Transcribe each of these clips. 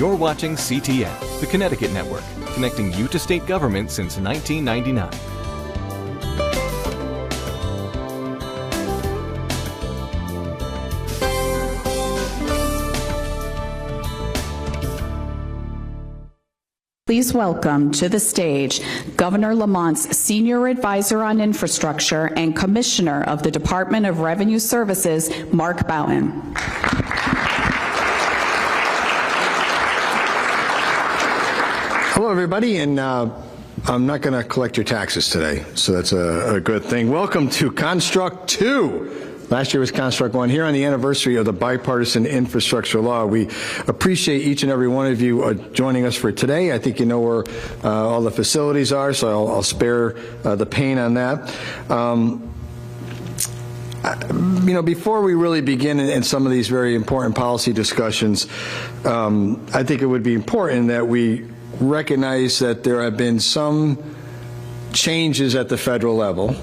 You're watching CTN, the Connecticut Network, connecting you to state government since 1999. Please welcome to the stage Governor Lamont's Senior Advisor on Infrastructure and Commissioner of the Department of Revenue Services, Mark Boughton. Hello, everybody, and I'm not going to collect your taxes today, so that's a good thing. Welcome to ConnStruct 2. Last year was ConnStruct 1. Here on the anniversary of the bipartisan infrastructure law, we appreciate each and every one of you joining us for today. I think you know where all the facilities are, so I'll spare the pain on that. You know, before we really begin in some of these very important policy discussions, I think it would be important that we recognize that there have been some changes at the federal level.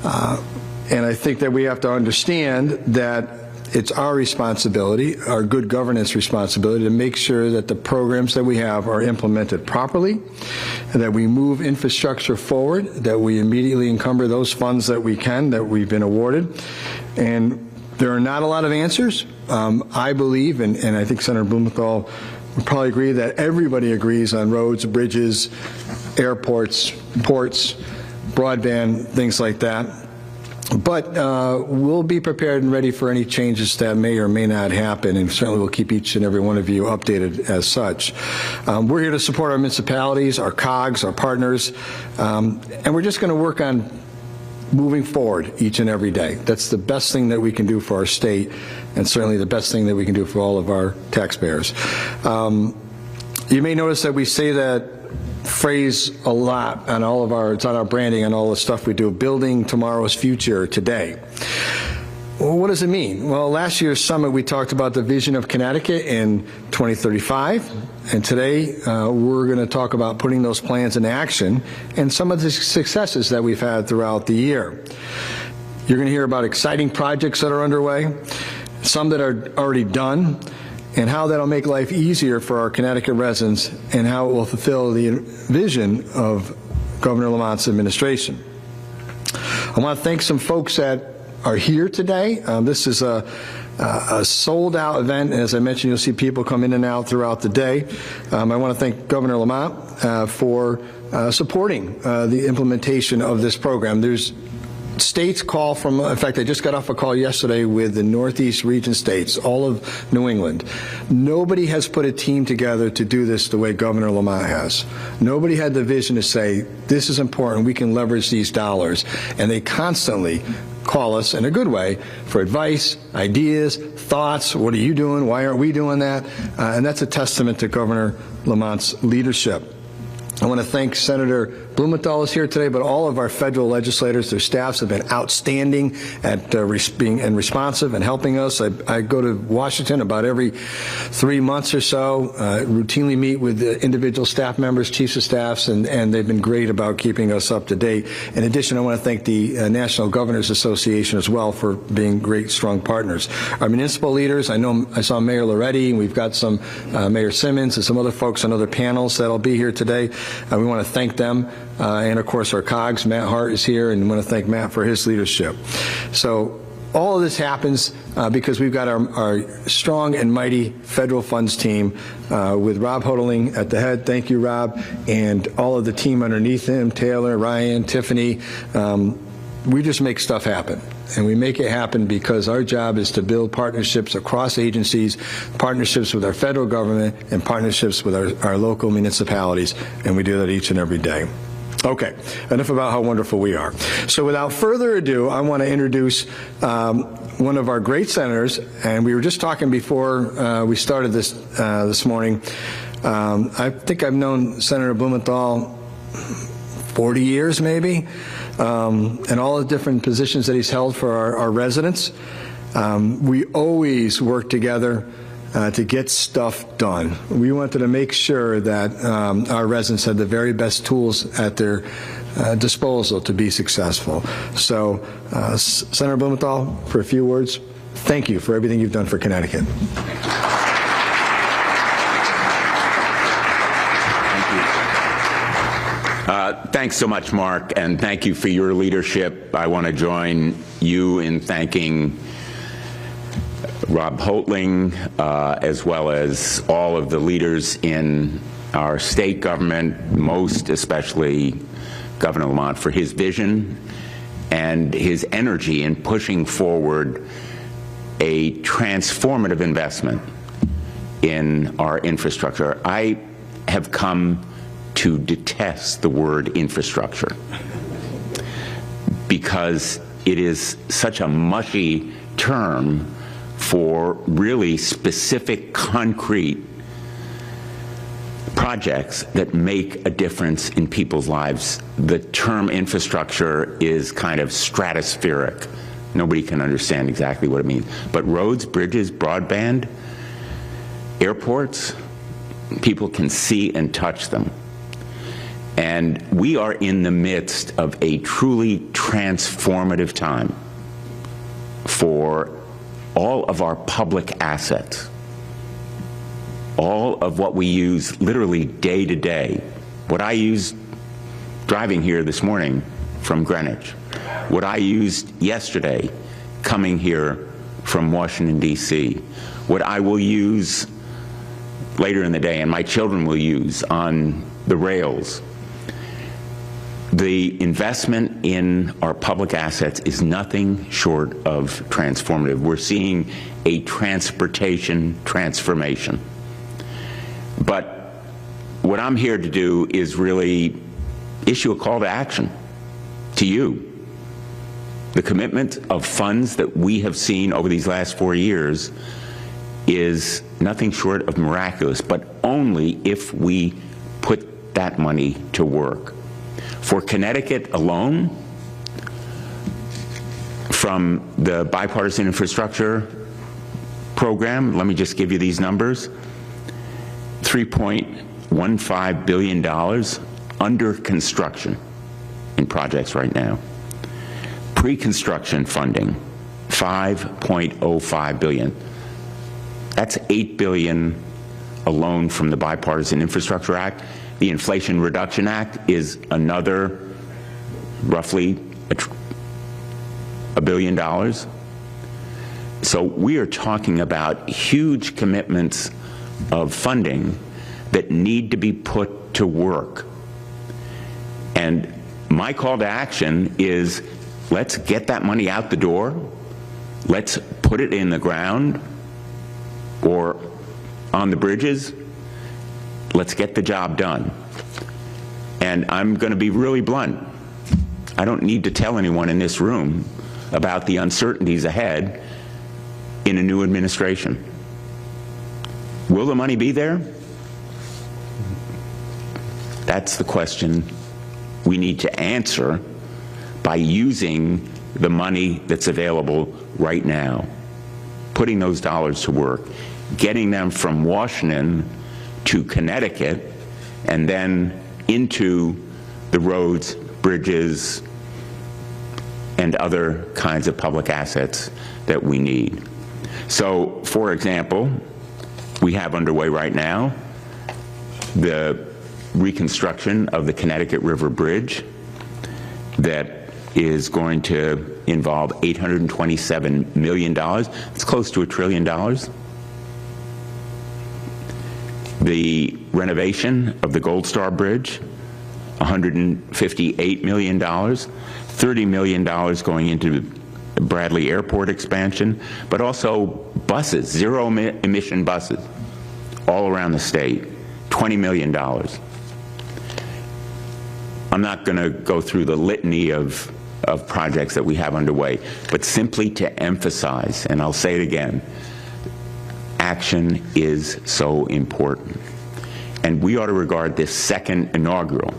And I think that we have to understand that it's our responsibility, our good governance responsibility, to make sure that the programs that we have are implemented properly, and that we move infrastructure forward, that we immediately encumber those funds that we can, that we've been awarded. And there are not a lot of answers. I believe, and I think Senator Blumenthal would probably agree, that everybody agrees on roads, bridges, airports, ports, broadband, things like that. But we'll be prepared and ready for any changes that may or may not happen, and certainly we'll keep each and every one of you updated as such. We're here to support our municipalities, our COGs, our partners, and we're just going to work on moving forward each and every day. That's the best thing that we can do for our state, and certainly the best thing that we can do for all of our taxpayers. You may notice that we say that phrase a lot on all of our, it's on our branding and all the stuff we do, building tomorrow's future today. Well, what does it mean? Well, last year's summit we talked about the vision of Connecticut in 2035, and today we're going to talk about putting those plans into action and some of the successes that we've had throughout the year. You're going to hear about exciting projects that are underway, some that are already done, and how that'll make life easier for our Connecticut residents, and how it will fulfill the vision of Governor Lamont's administration. I want to thank some folks that are here today. This is a sold-out event, and as I mentioned, you'll see people come in and out throughout the day. I want to thank Governor Lamont for supporting the implementation of this program. There's states call from, in fact, I just got off a call yesterday with the Northeast region states, all of New England. Nobody has put a team together to do this the way Governor Lamont has. Nobody had the vision to say, this is important, we can leverage these dollars. And they constantly call us in a good way for advice, ideas, thoughts. What are you doing? Why aren't we doing that? And that's a testament to Governor Lamont's leadership. I want to thank Senator Blumenthal is here today, but all of our federal legislators, their staffs have been outstanding at being responsive and helping us. I go to Washington about every 3 months or so, routinely meet with the individual staff members, chiefs of staffs, and they've been great about keeping us up to date. In addition, I want to thank the National Governors Association as well for being great, strong partners. Our municipal leaders, I saw Mayor Loretti, and we've got some Mayor Simmons and some other folks on other panels that'll be here today. We want to thank them. And of course our COGs, Matt Hart is here, and I want to thank Matt for his leadership. So all of this happens because we've got our strong and mighty federal funds team with Rob Hodling at the head. Thank you, Rob, and all of the team underneath him, Taylor, Ryan, Tiffany. We just make stuff happen. And we make it happen because our job is to build partnerships across agencies, partnerships with our federal government, and partnerships with our local municipalities, and we do that each and every day. Okay, enough about how wonderful we are. So without further ado, I want to introduce one of our great senators, and we were just talking before we started this morning. I think I've known Senator Blumenthal 40 years maybe, and all the different positions that he's held for our residents. We always work together to get stuff done. We wanted to make sure that our residents had the very best tools at their disposal to be successful. So, Senator Blumenthal, for a few words, thank you for everything you've done for Connecticut. Thanks so much, Mark, and thank you for your leadership. I want to join you in thanking Rob Hoatling, as well as all of the leaders in our state government, most especially Governor Lamont, for his vision and his energy in pushing forward a transformative investment in our infrastructure. I have come to detest the word infrastructure because it is such a mushy term for really specific, concrete projects that make a difference in people's lives. The term infrastructure is kind of stratospheric. Nobody can understand exactly what it means. But roads, bridges, broadband, airports, people can see and touch them. And we are in the midst of a truly transformative time for all of our public assets, all of what we use literally day to day. What I used driving here this morning from Greenwich, what I used yesterday coming here from Washington, D.C., what I will use later in the day and my children will use on the rails. The investment in our public assets is nothing short of transformative. We're seeing a transportation transformation. But what I'm here to do is really issue a call to action to you. The commitment of funds that we have seen over these last 4 years is nothing short of miraculous, but only if we put that money to work. For Connecticut alone, from the bipartisan infrastructure program, let me just give you these numbers: $3.15 billion under construction in projects right now. Pre-construction funding, $5.05 billion. That's $8 billion alone from the Bipartisan Infrastructure Act. The Inflation Reduction Act is another roughly $1 billion. So we are talking about huge commitments of funding that need to be put to work. And my call to action is, let's get that money out the door. Let's put it in the ground or on the bridges. Let's get the job done. And I'm going to be really blunt. I don't need to tell anyone in this room about the uncertainties ahead in a new administration. Will the money be there? That's the question we need to answer by using the money that's available right now, putting those dollars to work, getting them from Washington to Connecticut, and then into the roads, bridges, and other kinds of public assets that we need. So, for example, we have underway right now the reconstruction of the Connecticut River Bridge that is going to involve $827 million. It's close to $1 trillion. The renovation of the Gold Star Bridge, $158 million, $30 million going into Bradley Airport expansion, but also buses, zero-emission buses, all around the state, $20 million. I'm not going to go through the litany of projects that we have underway, but simply to emphasize, and I'll say it again, action is so important. And we ought to regard this second inaugural,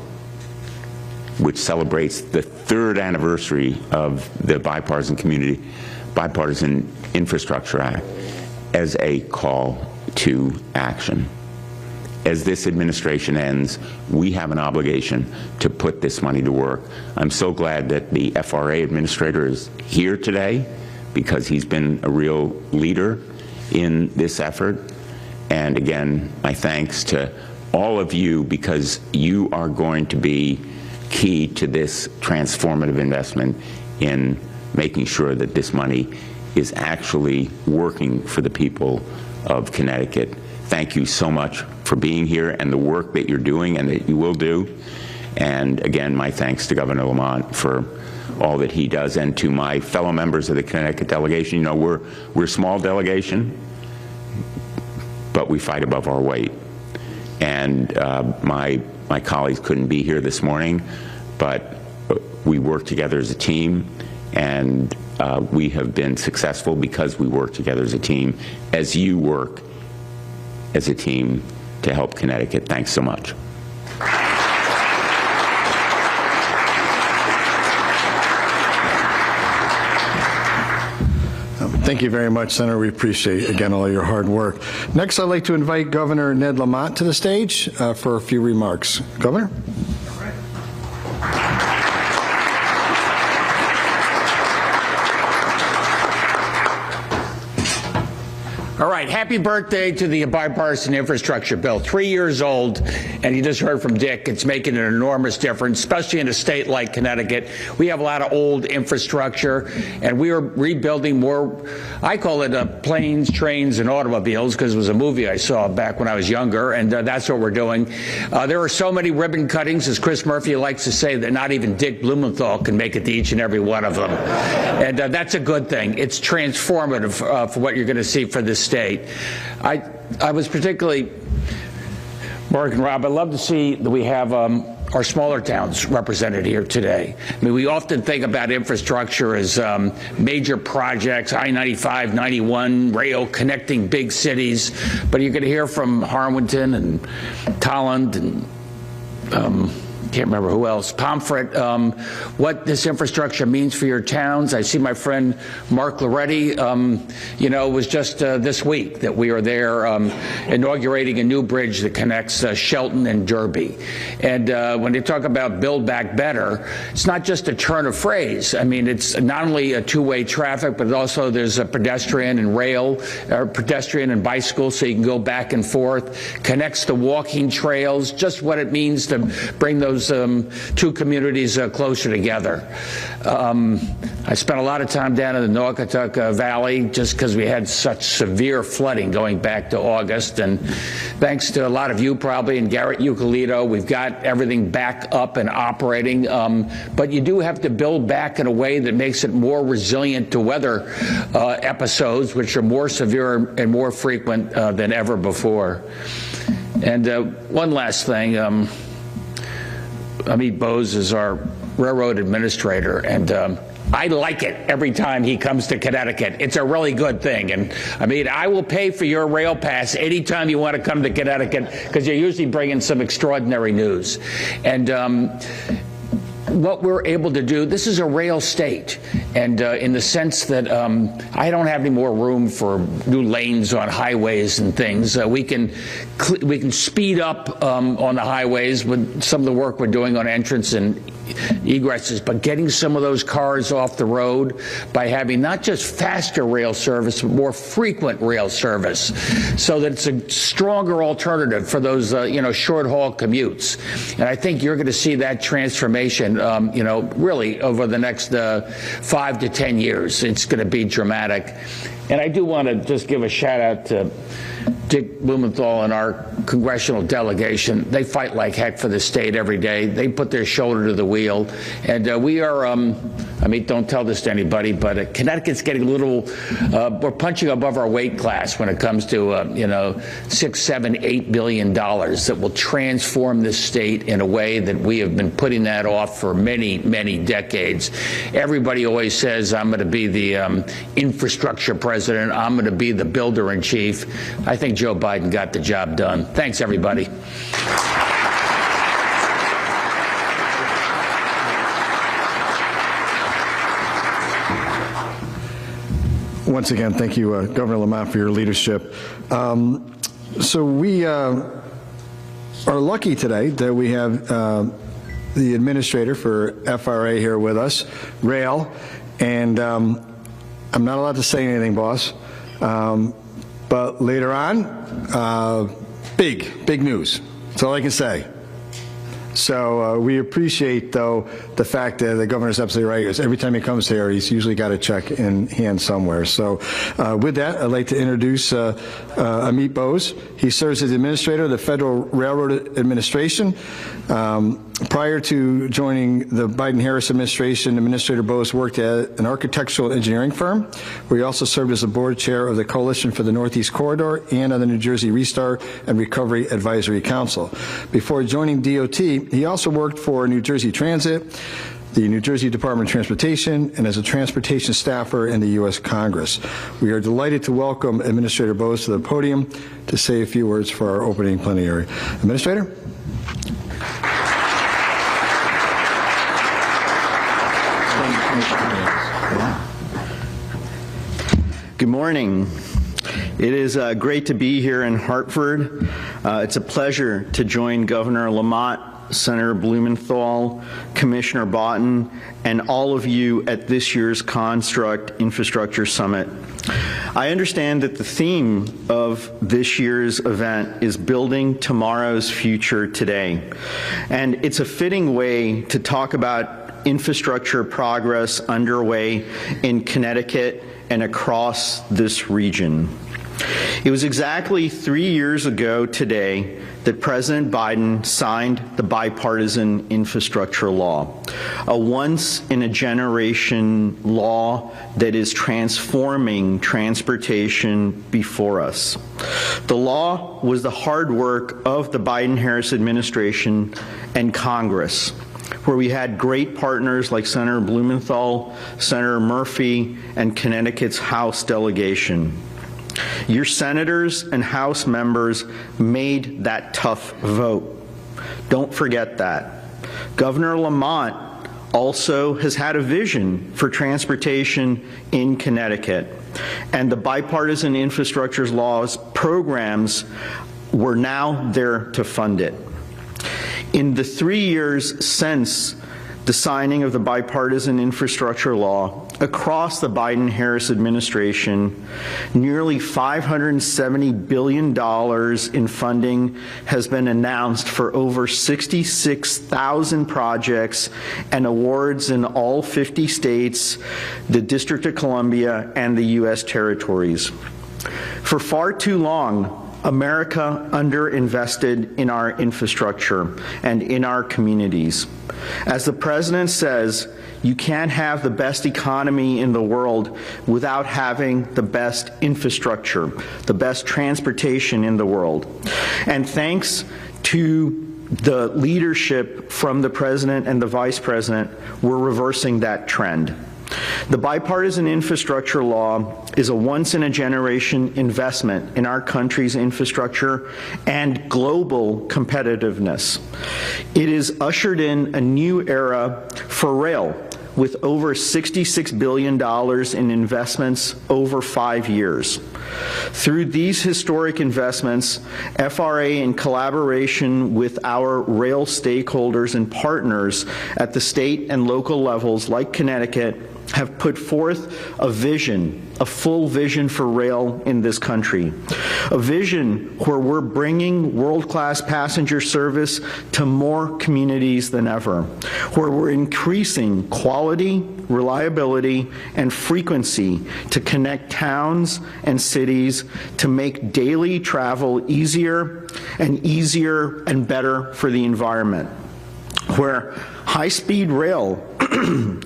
which celebrates the 3rd anniversary of the Bipartisan Infrastructure Act, as a call to action. As this administration ends, we have an obligation to put this money to work. I'm so glad that the FRA administrator is here today, because he's been a real leader in this effort. And again, my thanks to all of you, because you are going to be key to this transformative investment in making sure that this money is actually working for the people of Connecticut. Thank you so much for being here and the work that you're doing and that you will do. And again, my thanks to Governor Lamont for all that he does, and to my fellow members of the Connecticut delegation. You know, we're a small delegation, but we fight above our weight. And my colleagues couldn't be here this morning, but we work together as a team, and we have been successful because we work together as a team, as you work as a team to help Connecticut. Thanks so much. Thank you very much, Senator. We appreciate, again, all your hard work. Next, I'd like to invite Governor Ned Lamont to the stage for a few remarks. Governor? All right, happy birthday to the bipartisan infrastructure bill. 3 years old, and you just heard from Dick, it's making an enormous difference, especially in a state like Connecticut. We have a lot of old infrastructure, and we are rebuilding more, I call it planes, trains, and automobiles, because it was a movie I saw back when I was younger, and that's what we're doing. There are so many ribbon cuttings, as Chris Murphy likes to say, that not even Dick Blumenthal can make it to each and every one of them. And that's a good thing. It's transformative for what you're going to see for this state. I was particularly, Mark and Rob, I love to see that we have our smaller towns represented here today. I mean, we often think about infrastructure as major projects, I-95, 91, rail connecting big cities, but you're going to hear from Harwinton and Tolland and can't remember who else, Pomfret, what this infrastructure means for your towns. I see my friend Mark Loretti, you know, it was just this week that we are there inaugurating a new bridge that connects Shelton and Derby. And when they talk about Build Back Better, it's not just a turn of phrase. I mean, it's not only a two-way traffic, but also there's a pedestrian and rail, or pedestrian and bicycle, so you can go back and forth, connects the walking trails, just what it means to bring those two communities closer together. I spent a lot of time down in the Naugatuck Valley just because we had such severe flooding going back to August, and thanks to a lot of you probably and Garrett Eucalito, we've got everything back up and operating, but you do have to build back in a way that makes it more resilient to weather episodes, which are more severe and more frequent than ever before. And one last thing, Amit Bose is our railroad administrator, and I like it every time he comes to Connecticut. It's a really good thing. And I mean, I will pay for your rail pass anytime you want to come to Connecticut, because you're usually bringing some extraordinary news. And what we're able to do, this is a rail state, and in the sense that I don't have any more room for new lanes on highways and things. We can speed up on the highways with some of the work we're doing on entrance and egresses, but getting some of those cars off the road by having not just faster rail service, but more frequent rail service, so that it's a stronger alternative for those you know, short haul commutes. And I think you're going to see that transformation you know, really over the next 5 to 10 years. It's going to be dramatic. And I do want to just give a shout out to Dick Blumenthal and our congressional delegation. They fight like heck for the state every day. They put their shoulder to the wheel. And we are, I mean, don't tell this to anybody, but Connecticut's getting a little, we're punching above our weight class when it comes to, you know, $6, $7, $8 billion that will transform this state in a way that we have been putting that off for many, many decades. Everybody always says, I'm going to be the infrastructure president. I'm going to be the builder in chief. I think Joe Biden got the job done. Thanks, everybody. Once again, thank you, Governor Lamont, for your leadership. So we are lucky today that we have the administrator for FRA here with us, Rail, and I'm not allowed to say anything, boss, but later on, big news. That's all I can say. So we appreciate, though, the fact that the governor's absolutely right. Because every time he comes here, he's usually got a check in hand somewhere. So with that, I'd like to introduce Amit Bose. He serves as the administrator of the Federal Railroad Administration. Prior to joining the Biden-Harris administration, Administrator Bose worked at an architectural engineering firm, where he also served as the board chair of the Coalition for the Northeast Corridor and on the New Jersey Restart and Recovery Advisory Council. Before joining DOT, he also worked for New Jersey Transit, the New Jersey Department of Transportation, and as a transportation staffer in the U.S. Congress. We are delighted to welcome Administrator Bose to the podium to say a few words for our opening plenary. Administrator? Good morning. It is great to be here in Hartford. It's a pleasure to join Governor Lamont, Senator Blumenthal, Commissioner Boughton, and all of you at this year's ConnStruct Infrastructure Summit. I understand that the theme of this year's event is Building Tomorrow's Future Today. And it's a fitting way to talk about infrastructure progress underway in Connecticut and across this region. It was exactly 3 years ago today that President Biden signed the bipartisan infrastructure law, a once-in-a-generation law that is transforming transportation before us. The law was the hard work of the Biden-Harris administration and Congress, where we had great partners like Senator Blumenthal, Senator Murphy, and Connecticut's House delegation. Your senators and House members made that tough vote. Don't forget that. Governor Lamont also has had a vision for transportation in Connecticut, and the bipartisan infrastructure laws programs were now there to fund it. In the 3 years since the signing of the bipartisan infrastructure law, across the Biden-Harris administration, nearly $570 billion in funding has been announced for over 66,000 projects and awards in all 50 states, the District of Columbia, and the U.S. territories. For far too long, America underinvested in our infrastructure and in our communities. As the president says, you can't have the best economy in the world without having the best infrastructure, the best transportation in the world. And thanks to the leadership from the president and the vice president, we're reversing that trend. The bipartisan infrastructure law is a once-in-a-generation investment in our country's infrastructure and global competitiveness. It has ushered in a new era for rail, with over $66 billion in investments over 5 years. Through these historic investments, FRA, in collaboration with our rail stakeholders and partners at the state and local levels like Connecticut, have put forth a vision, a full vision for rail in this country. A vision where we're bringing world-class passenger service to more communities than ever, where we're increasing quality, reliability, and frequency to connect towns and cities to make daily travel easier and better for the environment, where high-speed rail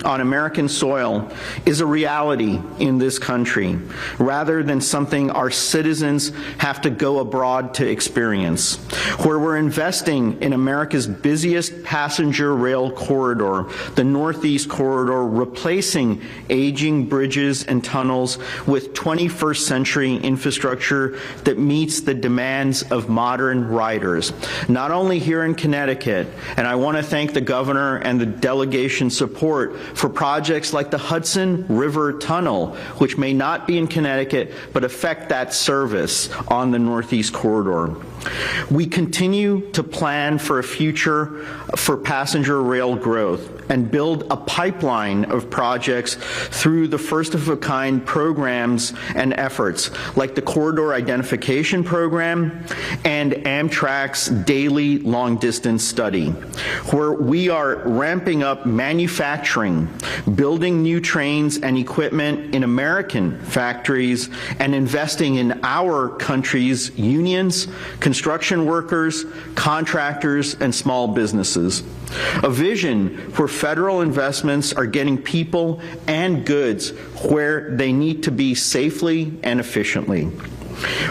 on American soil is a reality in this country, rather than something our citizens have to go abroad to experience, where we're investing in America's busiest passenger rail corridor, the Northeast Corridor, replacing aging bridges and tunnels with 21st century infrastructure that meets the demands of modern riders, not only here in Connecticut. And I want to thank the governor governor and the delegation support for projects like the Hudson River Tunnel, which may not be in Connecticut, but affect that service on the Northeast Corridor. We continue to plan for a future for passenger rail growth and build a pipeline of projects through the first-of-a-kind programs and efforts like the Corridor Identification Program and Amtrak's daily long-distance study, where we are ramping up manufacturing, building new trains and equipment in American factories, and investing in our country's unions, construction workers, contractors, and small businesses. A vision where federal investments are getting people and goods where they need to be safely and efficiently.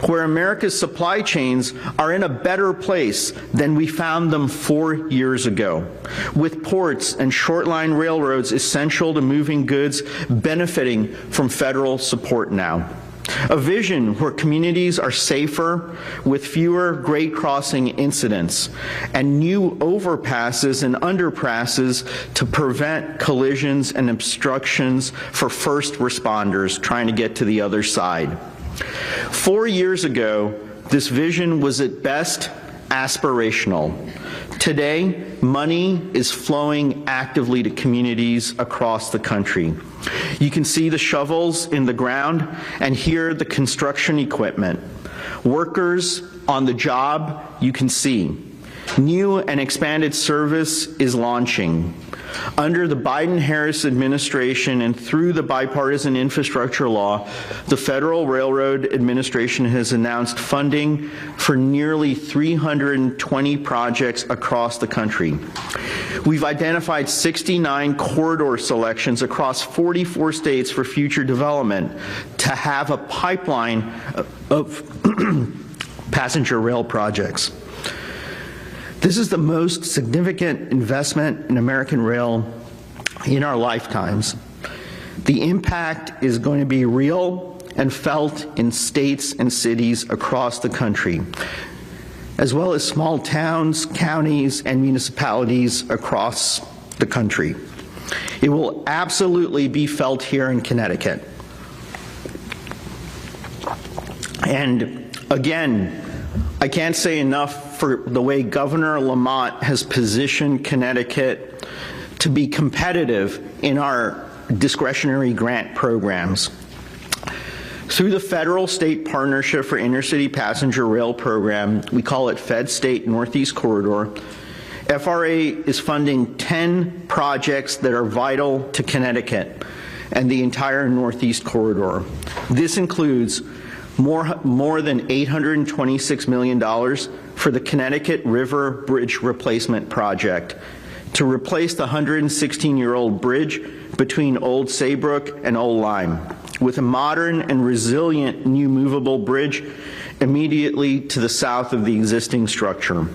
Where America's supply chains are in a better place than we found them 4 years ago, with ports and short-line railroads essential to moving goods benefiting from federal support now. A vision where communities are safer with fewer grade crossing incidents and new overpasses and underpasses to prevent collisions and obstructions for first responders trying to get to the other side. 4 years ago, this vision was at best aspirational. Today, money is flowing actively to communities across the country. You can see the shovels in the ground and hear the construction equipment. Workers on the job, you can see. New and expanded service is launching. Under the Biden-Harris administration and through the bipartisan infrastructure law, the Federal Railroad Administration has announced funding for nearly 320 projects across the country. We've identified 69 corridor selections across 44 states for future development to have a pipeline of passenger rail projects. This is the most significant investment in American rail in our lifetimes. The impact is going to be real and felt in states and cities across the country, as well as small towns, counties, and municipalities across the country. It will absolutely be felt here in Connecticut. And again, I can't say enough for the way Governor Lamont has positioned Connecticut to be competitive in our discretionary grant programs. Through the Federal-State Partnership for Intercity Passenger Rail Program, we call it Fed-State Northeast Corridor, FRA is funding 10 projects that are vital to Connecticut and the entire Northeast Corridor. This includes more than $826 million for the Connecticut River Bridge Replacement Project to replace the 116-year-old bridge between Old Saybrook and Old Lyme with a modern and resilient new movable bridge immediately to the south of the existing structure.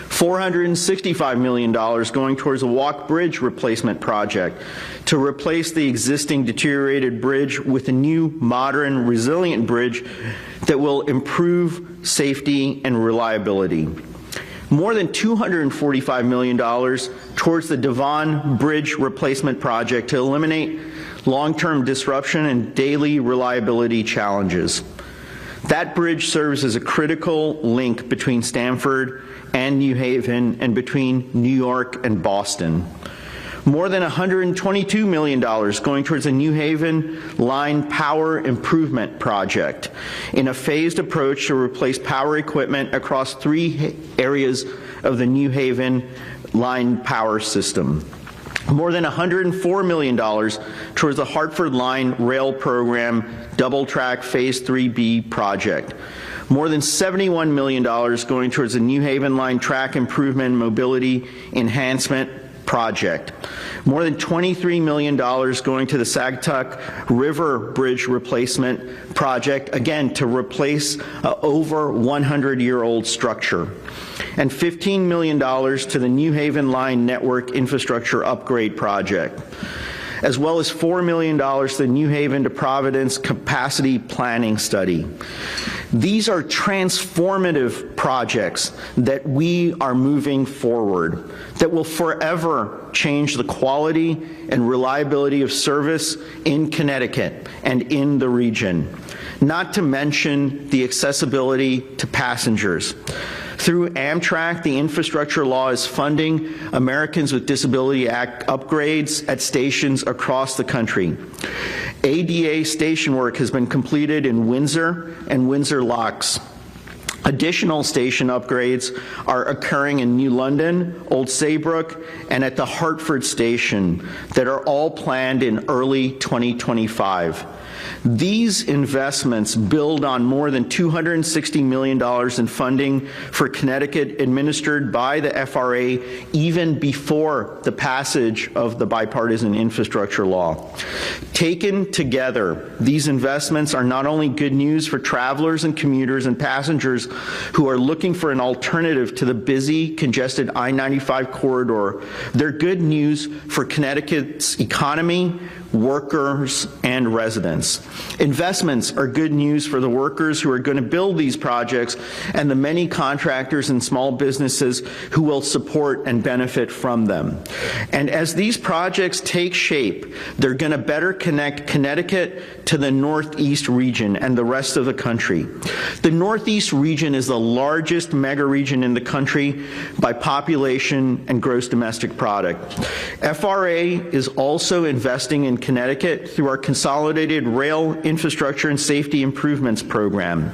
$465 million going towards a walk bridge replacement project to replace the existing deteriorated bridge with a new, modern, resilient bridge that will improve safety and reliability. More than $245 million towards the Devon Bridge replacement project to eliminate long-term disruption and daily reliability challenges. That bridge serves as a critical link between Stamford and New Haven and between New York and Boston. More than $122 million going towards a New Haven line power improvement project in a phased approach to replace power equipment across 3 areas of the New Haven line power system. More than $104 million towards the Hartford Line Rail Program Double Track Phase 3B project. More than $71 million going towards the New Haven Line Track Improvement and Mobility Enhancement project. More than $23 million going to the Sagatuck River Bridge Replacement project, again, to replace an over 100-year-old structure. And $15 million to the New Haven Line Network Infrastructure Upgrade project. as well as $4 million to the New Haven to Providence Capacity Planning Study. These are transformative projects that we are moving forward that will forever change the quality and reliability of service in Connecticut and in the region, not to mention the accessibility to passengers. Through Amtrak, the infrastructure law is funding Americans with Disability Act upgrades at stations across the country. ADA station work has been completed in Windsor and Windsor Locks. Additional station upgrades are occurring in New London, Old Saybrook, and at the Hartford station that are all planned in early 2025. These investments build on more than $260 million in funding for Connecticut administered by the FRA even before the passage of the bipartisan infrastructure law. Taken together, these investments are not only good news for travelers and commuters and passengers who are looking for an alternative to the busy, congested I-95 corridor, they're good news for Connecticut's economy, workers, and residents. Investments are good news for the workers who are going to build these projects and the many contractors and small businesses who will support and benefit from them. And as these projects take shape, they're going to better connect Connecticut to the Northeast region and the rest of the country. The Northeast region is the largest mega region in the country by population and gross domestic product. FRA is also investing in Connecticut through our Consolidated Rail Infrastructure and Safety Improvements Program.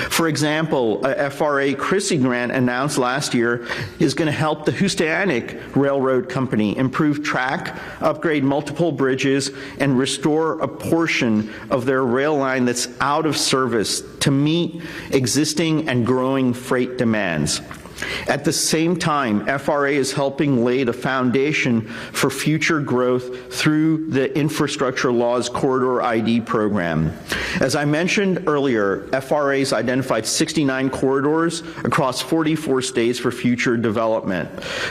For example, a FRA Chrissy grant announced last year is going to help the Houstonic Railroad Company improve track, upgrade multiple bridges, and restore a portion of their rail line that's out of service to meet existing and growing freight demands. At the same time, FRA is helping lay the foundation for future growth through the Infrastructure Law's Corridor ID program. As I mentioned earlier, FRA has identified 69 corridors across 44 states for future development.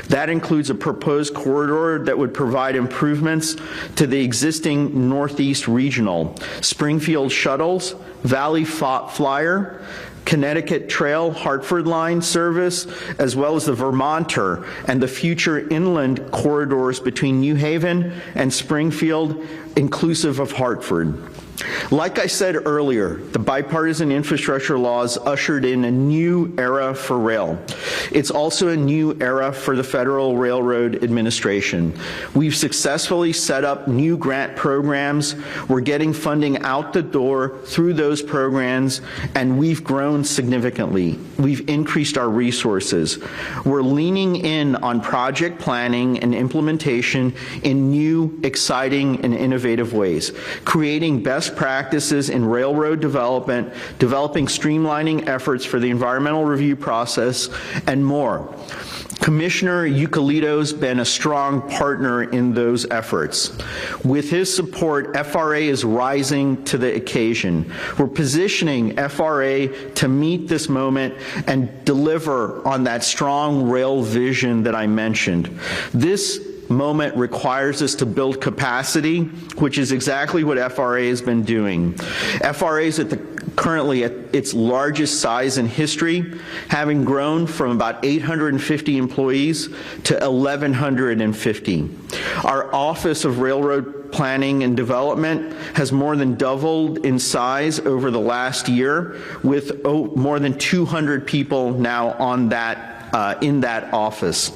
That includes a proposed corridor that would provide improvements to the existing Northeast Regional, Springfield Shuttles, Valley Flyer, Connecticut Trail Hartford Line service, as well as the Vermonter and the future inland corridors between New Haven and Springfield, inclusive of Hartford. Like I said earlier, the bipartisan infrastructure laws ushered in a new era for rail. It's also a new era for the Federal Railroad Administration. We've successfully set up new grant programs. We're getting funding out the door through those programs, and we've grown significantly. We've increased our resources. We're leaning in on project planning and implementation in new, exciting, and innovative ways, creating best practices in railroad development, developing streamlining efforts for the environmental review process, and more. Commissioner Eucalito's been a strong partner in those efforts. With his support, FRA is rising to the occasion. We're positioning FRA to meet this moment and deliver on that strong rail vision that I mentioned. This moment requires us to build capacity, which is exactly what FRA has been doing. FRA is currently at its largest size in history, having grown from about 850 employees to 1,150. Our Office of Railroad Planning and Development has more than doubled in size over the last year, with more than 200 people now on that in that office.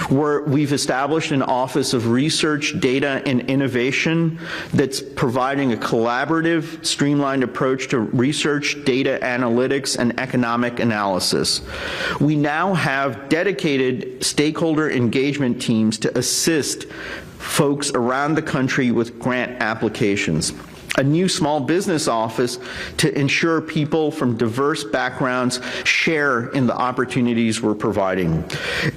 We've established an Office of Research, Data, and Innovation that's providing a collaborative, streamlined approach to research, data analytics, and economic analysis. We now have dedicated stakeholder engagement teams to assist folks around the country with grant applications. A new small business office to ensure people from diverse backgrounds share in the opportunities we're providing.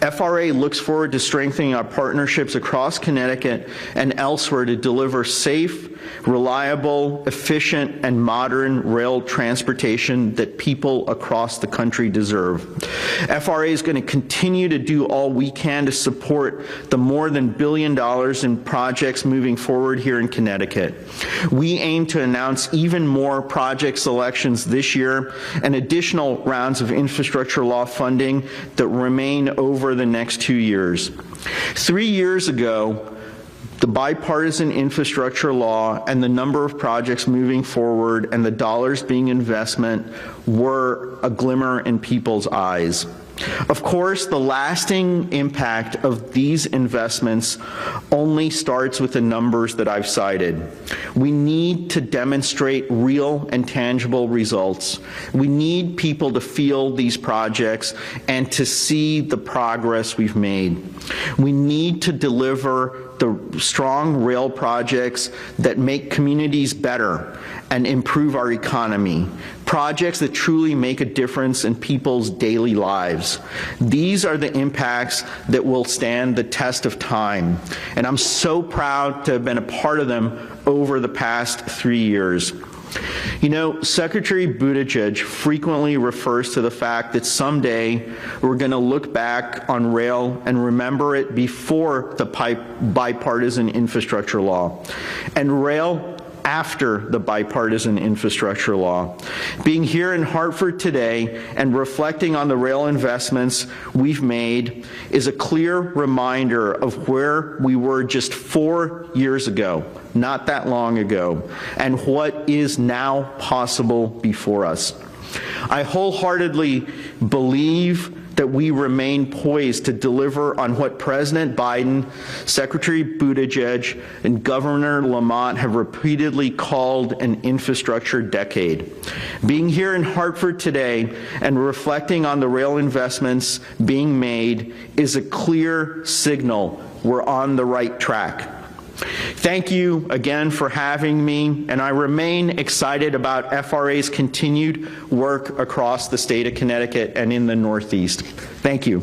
FRA looks forward to strengthening our partnerships across Connecticut and elsewhere to deliver safe, reliable, efficient, and modern rail transportation that people across the country deserve. FRA is going to continue to do all we can to support the more than $1 billion in projects moving forward here in Connecticut. We aim to announce even more project selections this year and additional rounds of infrastructure law funding that remain over the next 2 years. 3 years ago, the bipartisan infrastructure law and the number of projects moving forward and the dollars being investment were a glimmer in people's eyes. Of course, the lasting impact of these investments only starts with the numbers that I've cited. We need to demonstrate real and tangible results. We need people to feel these projects and to see the progress we've made. We need to deliver the strong rail projects that make communities better and improve our economy, projects that truly make a difference in people's daily lives. These are the impacts that will stand the test of time, and I'm so proud to have been a part of them over the past 3 years. You know, Secretary Buttigieg frequently refers to the fact that someday we're going to look back on rail and remember it before the bipartisan infrastructure law, and rail after the bipartisan infrastructure law. Being here in Hartford today and reflecting on the rail investments we've made is a clear reminder of where we were just 4 years ago, not that long ago, and what is now possible before us. I wholeheartedly believe that we remain poised to deliver on what President Biden, Secretary Buttigieg, and Governor Lamont have repeatedly called an infrastructure decade. Being here in Hartford today and reflecting on the rail investments being made is a clear signal we're on the right track. Thank you again for having me, and I remain excited about FRA's continued work across the state of Connecticut and in the Northeast. Thank you.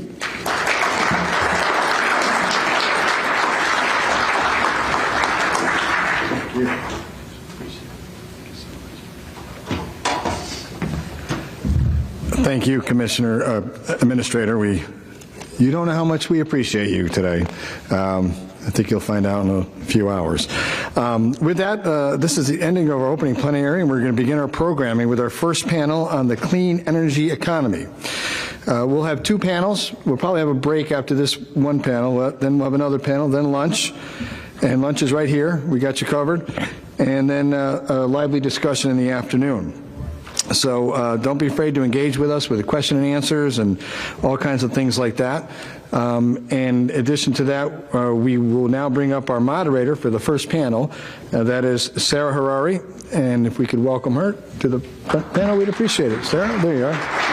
Thank you, Commissioner, Administrator. You don't know how much we appreciate you today. I think you'll find out in a few hours. With that, this is the ending of our opening plenary, and we're going to begin our programming with our first panel on the clean energy economy. We'll have 2 panels. We'll probably have a break after this one panel. Then we'll have another panel, then lunch. And lunch is right here. We got you covered. And then a lively discussion in the afternoon. So don't be afraid to engage with us with the question and answers and all kinds of things like that. And in addition to that, we will now bring up our moderator for the first panel. That is Sarah Harari. And if we could welcome her to the panel, we'd appreciate it. Sarah, there you are.